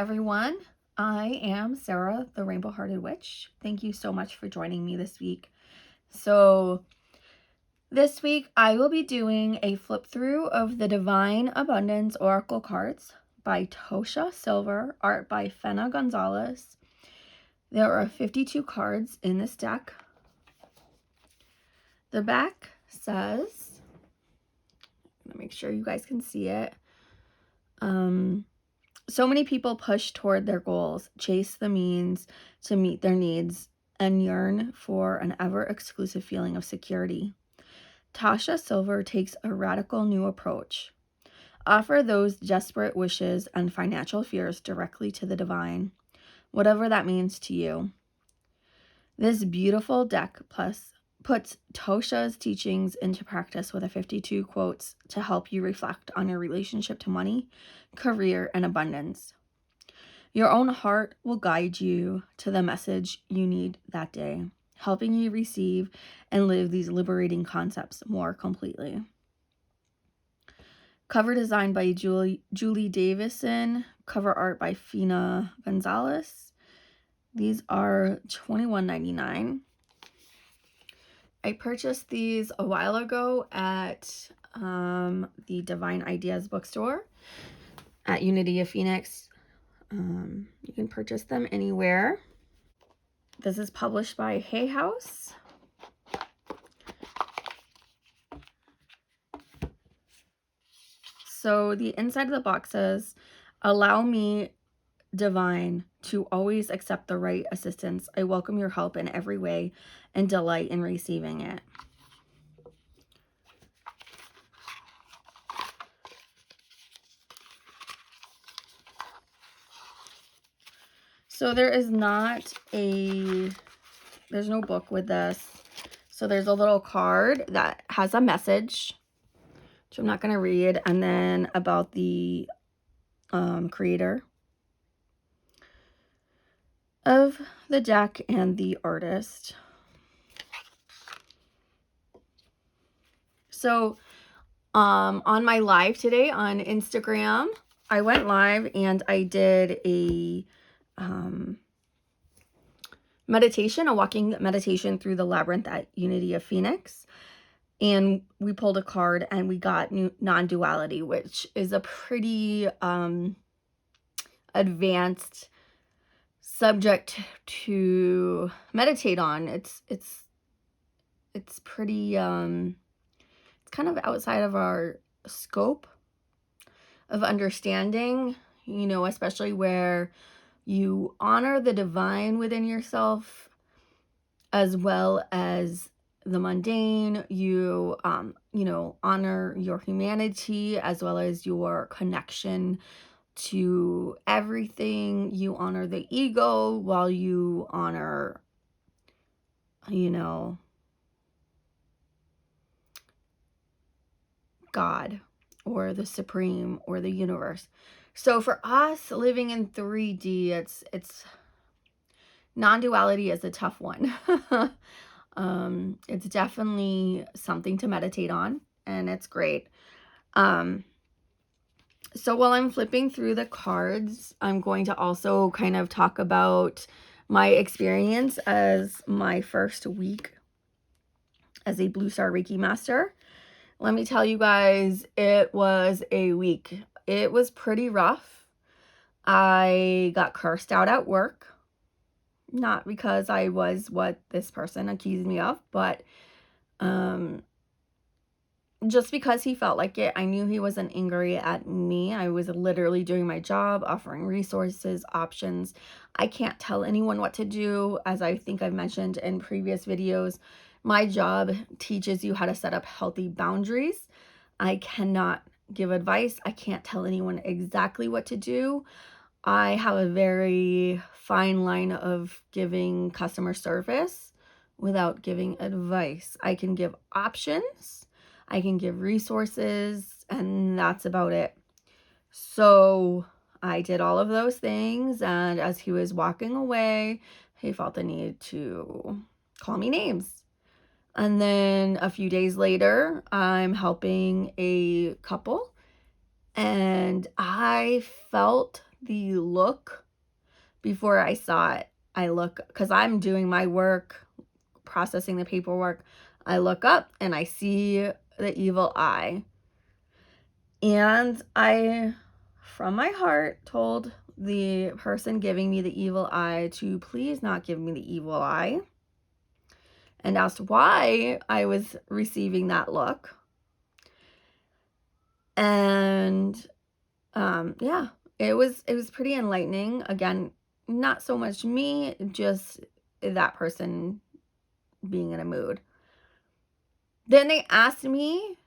everyone. I am Sarah, the Rainbow Hearted Witch. Thank you so much for joining me this week. So this week I will be doing a flip through of the Divine Abundance Oracle cards by Tosha Silver, art by Fena Gonzalez. There are 52 cards in this deck. The back says, let me make sure you guys can see it. So many people push toward their goals, chase the means to meet their needs, and yearn for an ever-exclusive feeling of security. Tosha Silver takes a radical new approach. Offer those desperate wishes and financial fears directly to the divine, whatever that means to you. This beautiful deck puts Tosha's teachings into practice with 52 quotes to help you reflect on your relationship to money, career, and abundance. Your own heart will guide you to the message you need that day, helping you receive and live these liberating concepts more completely. Cover design by Julie Davison, cover art by Fena Gonzalez. These are $21.99. I purchased these a while ago at the Divine Ideas bookstore at Unity of Phoenix. You can purchase them anywhere. This is published by Hay House. So the inside of the box says, allow me, divine, to always accept the right assistance. I welcome your help in every way and delight in receiving it. So there's no book with this. So there's a little card that has a message, which I'm not going to read, and then about the creator of the deck and the artist. So on my live today on Instagram, I went live and I did a meditation, a walking meditation through the labyrinth at Unity of Phoenix. And we pulled a card and we got non-duality, which is a pretty advanced subject to meditate on. It's pretty it's kind of outside of our scope of understanding, you know, especially where you honor the divine within yourself as well as the mundane. You honor your humanity as well as your connection to everything. You honor the ego while you honor, God or the supreme or the universe. So for us living in 3D, it's non-duality is a tough one. It's definitely something to meditate on, and it's great. So while I'm flipping through the cards, I'm going to also kind of talk about my experience as my first week as a Blue Star Reiki Master. Let me tell you guys, it was a week. It was pretty rough. I got cursed out at work. Not because I was what this person accused me of, but just because he felt like it. I knew he wasn't angry at me. I was literally doing my job, offering resources, options. I can't tell anyone what to do. As I think I've mentioned in previous videos, my job teaches you how to set up healthy boundaries. I cannot give advice. I can't tell anyone exactly what to do. I have a very fine line of giving customer service without giving advice. I can give options, I can give resources, and that's about it. So I did all of those things, and as he was walking away, he felt the need to call me names. And then a few days later, I'm helping a couple, and I felt the look before I saw it. I look, because I'm doing my work, processing the paperwork. I look up and I see the evil eye. And I, from my heart, told the person giving me the evil eye to please not give me the evil eye, and asked why I was receiving that look. And yeah, it was pretty enlightening. Again, not so much me, just that person being in a mood. Then they asked me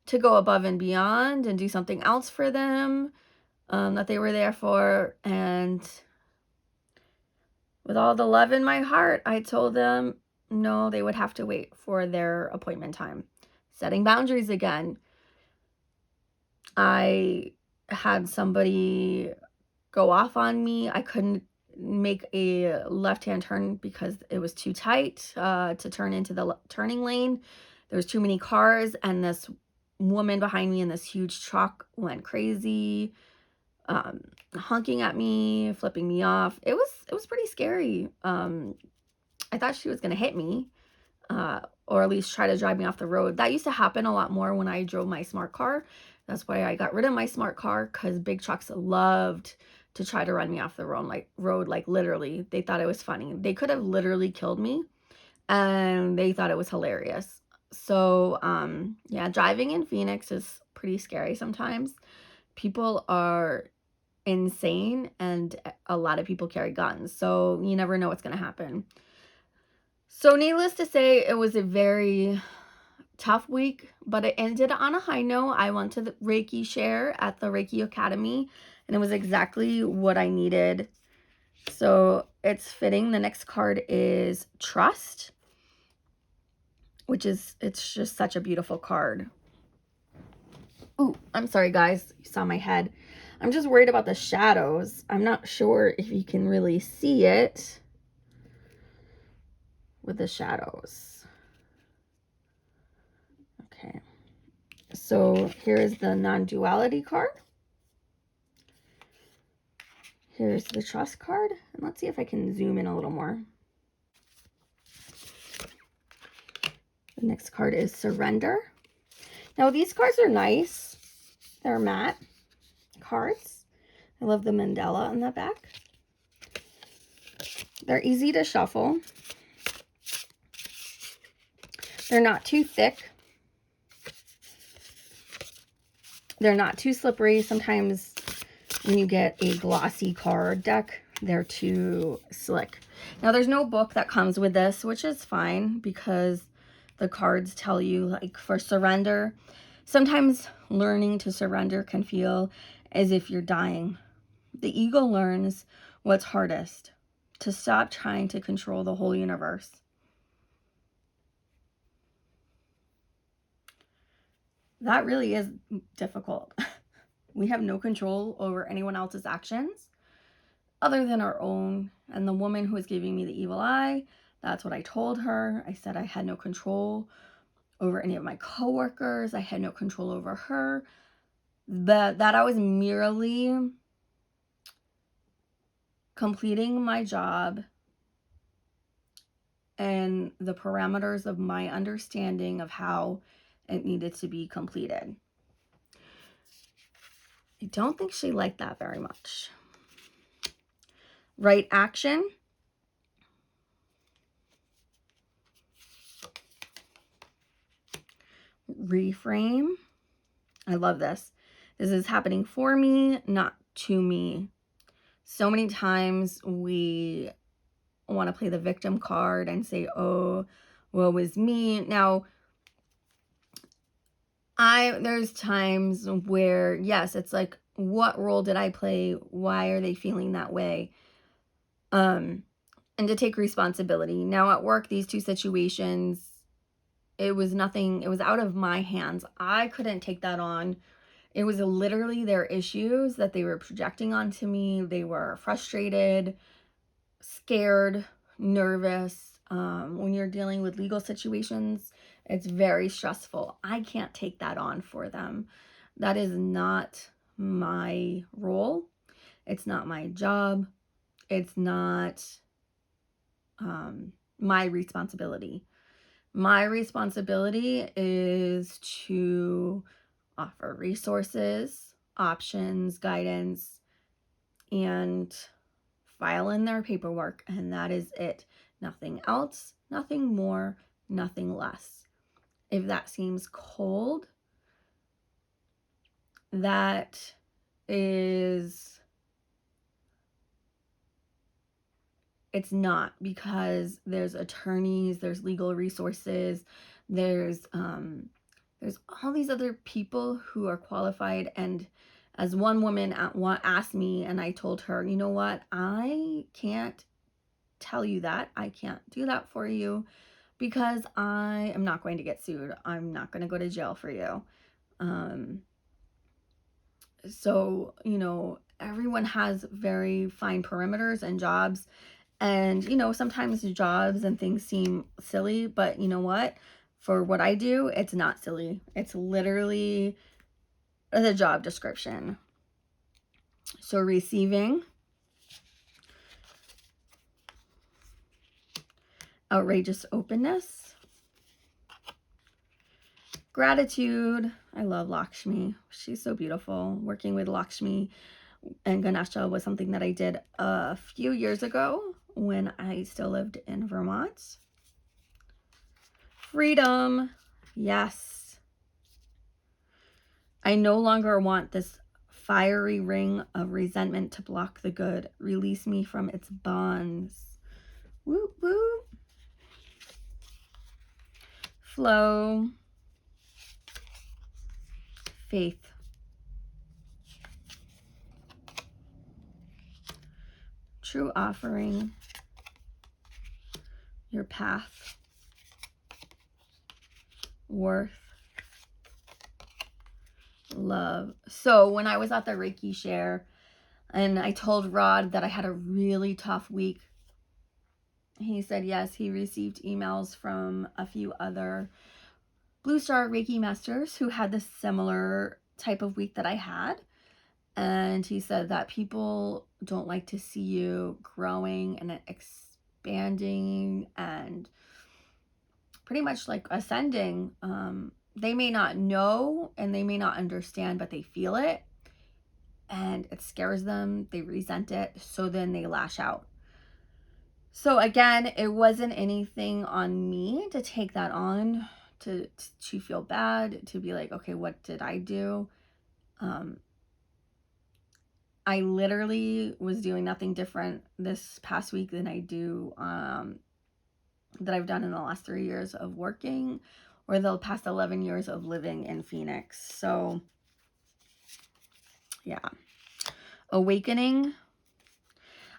to go above and beyond and do something else for them that they were there for. And with all the love in my heart, I told them no, they would have to wait for their appointment time. Setting boundaries again. I had somebody go off on me. I couldn't make a left-hand turn because it was too tight to turn into the turning lane. There was too many cars, and this woman behind me in this huge truck went crazy, honking at me, flipping me off. It was pretty scary. I thought she was gonna hit me, or at least try to drive me off the road. That used to happen a lot more when I drove my smart car. That's why I got rid of my smart car, because big trucks loved to try to run me off the road, like literally. They thought it was funny. They could have literally killed me, and they thought it was hilarious. So yeah, driving in Phoenix is pretty scary sometimes. People are insane, and a lot of people carry guns, so you never know what's going to happen. So needless to say, it was a very tough week, but it ended on a high note. I went to the Reiki share at the Reiki Academy, and it was exactly what I needed. So it's fitting. The next card is Trust, it's just such a beautiful card. Oh, I'm sorry, guys. You saw my head. I'm just worried about the shadows. I'm not sure if you can really see it with the shadows. Okay. So here's the non-duality card. Here's the Trust card. And let's see if I can zoom in a little more. The next card is Surrender. Now these cards are nice. They're matte cards. I love the mandala on the back. They're easy to shuffle. They're not too thick. They're not too slippery. Sometimes when you get a glossy card deck, they're too slick. Now there's no book that comes with this, which is fine, because the cards tell you, like, for surrender, sometimes learning to surrender can feel as if you're dying. The ego learns what's hardest: to stop trying to control the whole universe. That really is difficult. We have no control over anyone else's actions other than our own. And the woman who was giving me the evil eye, that's what I told her. I said I had no control over any of my coworkers. I had no control over her. But that I was merely completing my job and the parameters of my understanding of how it needed to be completed. I don't think she liked that very much. Right action. Reframe. I love this. This is happening for me, not to me. So many times we want to play the victim card and say, oh, woe is me. Now, there's times where, yes, it's like, what role did I play? Why are they feeling that way? And to take responsibility. Now at work, these two situations, it was nothing, it was out of my hands. I couldn't take that on. It was literally their issues that they were projecting onto me. They were frustrated, scared, nervous. When you're dealing with legal situations, it's very stressful. I can't take that on for them. That is not my role. It's not my job. It's not my responsibility. My responsibility is to offer resources, options, guidance, and file in their paperwork, and that is it. Nothing else, nothing more, nothing less. If that seems cold, that is, it's not, because there's attorneys, there's legal resources, there's all these other people who are qualified. And as one woman asked me, and I told her, you know what, I can't tell you that. I can't do that for you because I am not going to get sued. I'm not going to go to jail for you. So, everyone has very fine perimeters and jobs. And, sometimes jobs and things seem silly, but you know what? For what I do, it's not silly. It's literally the job description. So receiving, outrageous openness, gratitude. I love Lakshmi. She's so beautiful. Working with Lakshmi and Ganesha was something that I did a few years ago when I still lived in Vermont. Freedom. Yes. I no longer want this fiery ring of resentment to block the good. Release me from its bonds. Whoop, whoop. Flow. Faith. True offering. Your path. Worth. Love. So when I was at the Reiki share and I told Rod that I had a really tough week, he said yes, he received emails from a few other Blue Star Reiki masters who had this similar type of week that I had. And he said that people don't like to see you growing and expanding and pretty much like ascending. They may not know and they may not understand, but they feel it and it scares them. They resent it. So then they lash out. So again, it wasn't anything on me to take that on, to feel bad, to be like, okay, what did I do? I literally was doing nothing different this past week than I do, that I've done in the last 3 years of working, or the past 11 years of living in Phoenix. So yeah. Awakening.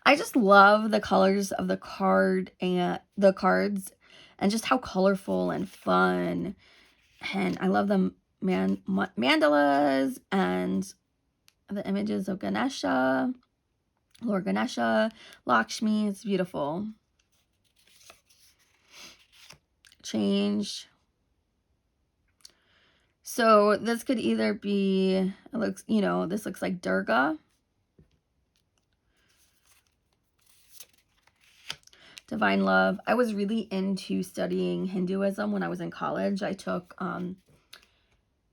I just love the colors of the cards and just how colorful and fun. And I love the mandalas and the images of Ganesha, Lord Ganesha, Lakshmi. It's beautiful. Change. So this could either be, it looks, this looks like Durga. Divine love. I was really into studying Hinduism when I was in college. I took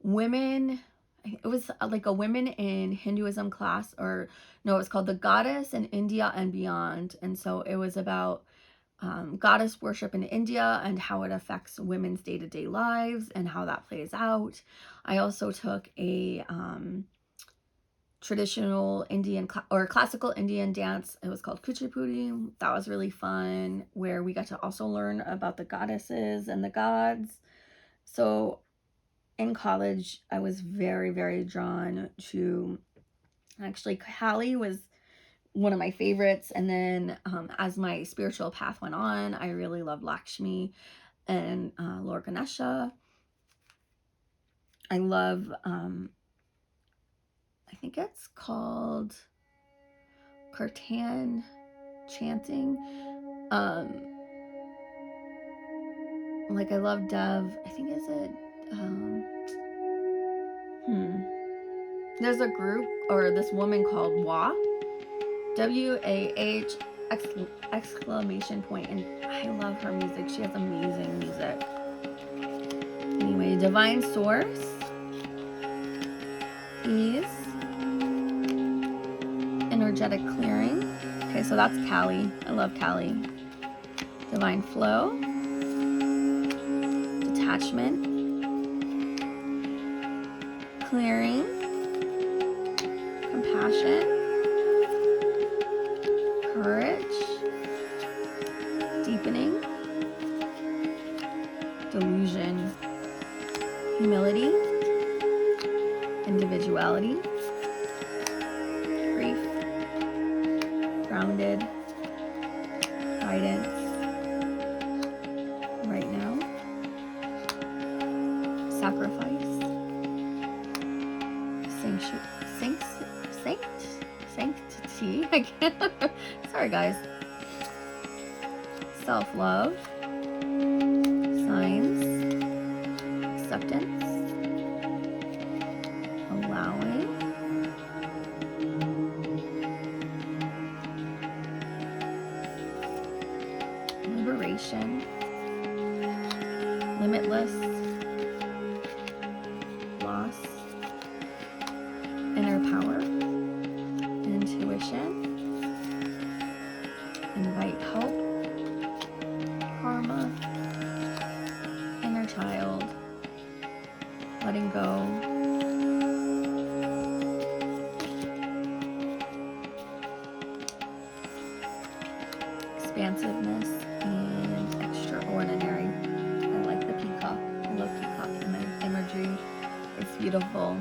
women, it was like a women in Hinduism class, or no, it was called The Goddess in India and Beyond. And so it was about goddess worship in India and how it affects women's day-to-day lives and how that plays out. I also took a traditional Indian or classical Indian dance. It was called Kuchipudi. That was really fun, where we got to also learn about the goddesses and the gods. So in college, I was very, very drawn to, actually, Kali was one of my favorites. And then as my spiritual path went on, I really loved Lakshmi and Lord Ganesha. I love, I think it's called Kirtan Chanting. Like I love Dev. I think is it. There's a group or this woman called Wah, WAH exclamation point. And I love her music. She has amazing music. Anyway, divine source, ease, energetic clearing. Okay, so that's Callie. I love Callie. Divine flow, detachment, clearing, compassion, courage, deepening, delusion, humility, individuality, grief, grounded, guidance, right now, sacrifice, sanctity, I can't, sorry guys, self-love, signs, acceptance, allowing, liberation, limitless, loss, inner power, intuition, invite help, karma, inner child, letting go, expansiveness, and extraordinary. I like the peacock. I love peacock imagery. It's beautiful.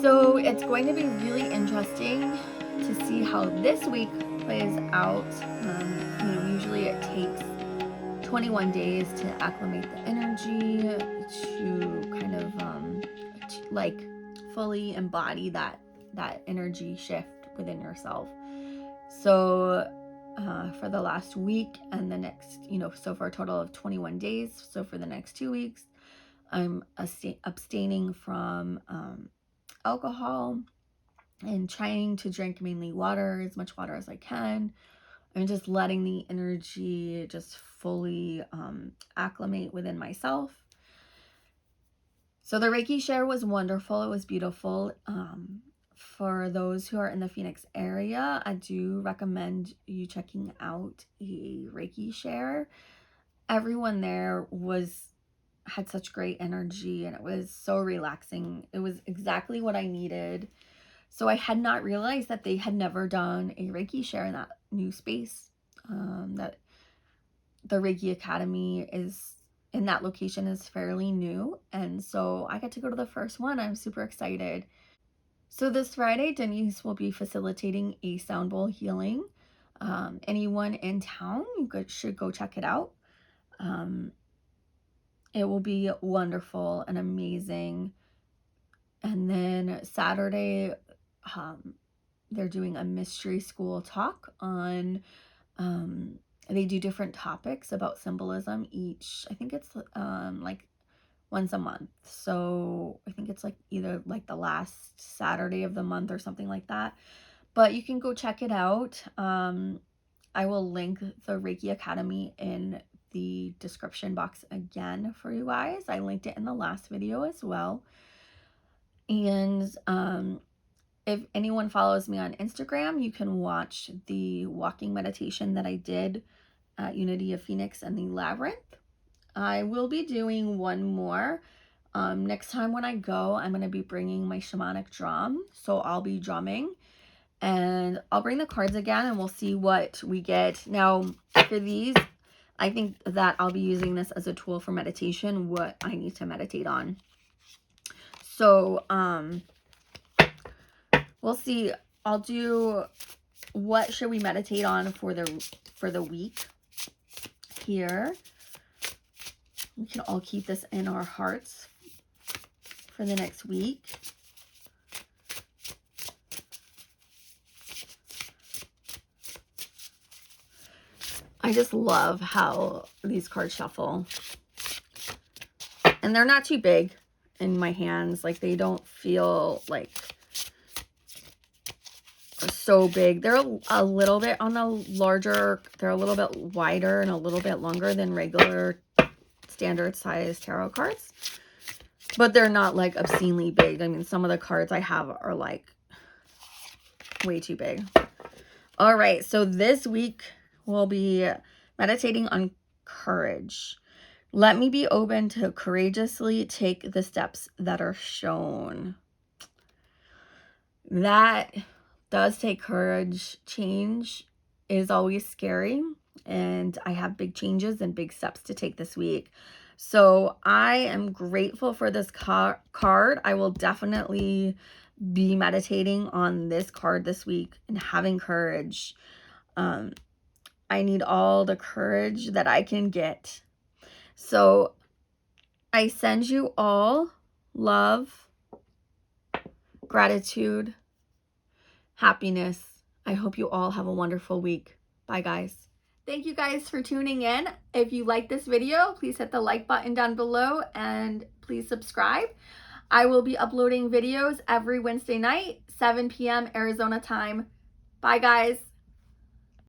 So it's going to be really interesting to see how this week plays out. Usually it takes 21 days to acclimate the energy, to kind of fully embody that energy shift within yourself. So for the last week and the next, so for a total of 21 days. So for the next 2 weeks, I'm abstaining from alcohol and trying to drink mainly water, as much water as I can. I'm just letting the energy just fully acclimate within myself. So the Reiki share was wonderful. It was beautiful. For those who are in the Phoenix area, I do recommend you checking out a Reiki share. Everyone there had such great energy, and it was so relaxing. It was exactly what I needed. So I had not realized that they had never done a Reiki share in that new space. That the Reiki Academy is in that location is fairly new. And so I got to go to the first one. I'm super excited. So this Friday, Denise will be facilitating a sound bowl healing. Anyone in town, should go check it out. It will be wonderful and amazing. And then Saturday, they're doing a mystery school talk on, they do different topics about symbolism each. I think it's like once a month. So I think it's like either like the last Saturday of the month or something like that. But you can go check it out. I will link the Reiki Academy in the description box again for you guys. I linked it in the last video as well. And if anyone follows me on Instagram, you can watch the walking meditation that I did at Unity of Phoenix and the Labyrinth. I will be doing one more. Next time when I go, I'm going to be bringing my shamanic drum. So I'll be drumming. And I'll bring the cards again and we'll see what we get. Now, for these, I think that I'll be using this as a tool for meditation, what I need to meditate on. So, we'll see. I'll do what should we meditate on for the week here. We can all keep this in our hearts for the next week. I just love how these cards shuffle. And they're not too big in my hands. Like, they don't feel like so big. They're a little bit on the larger, they're a little bit wider and a little bit longer than regular standard size tarot cards. But they're not like obscenely big. I mean, some of the cards I have are like way too big. All right, so this week we'll be meditating on courage. Let me be open to courageously take the steps that are shown. That does take courage. Change is always scary, and I have big changes and big steps to take this week. So I am grateful for this card. I will definitely be meditating on this card this week and having courage. I need all the courage that I can get. So I send you all love, gratitude, happiness. I hope you all have a wonderful week. Bye, guys. Thank you guys for tuning in. If you like this video, please hit the like button down below and please subscribe. I will be uploading videos every Wednesday night, 7 p.m. Arizona time. Bye, guys.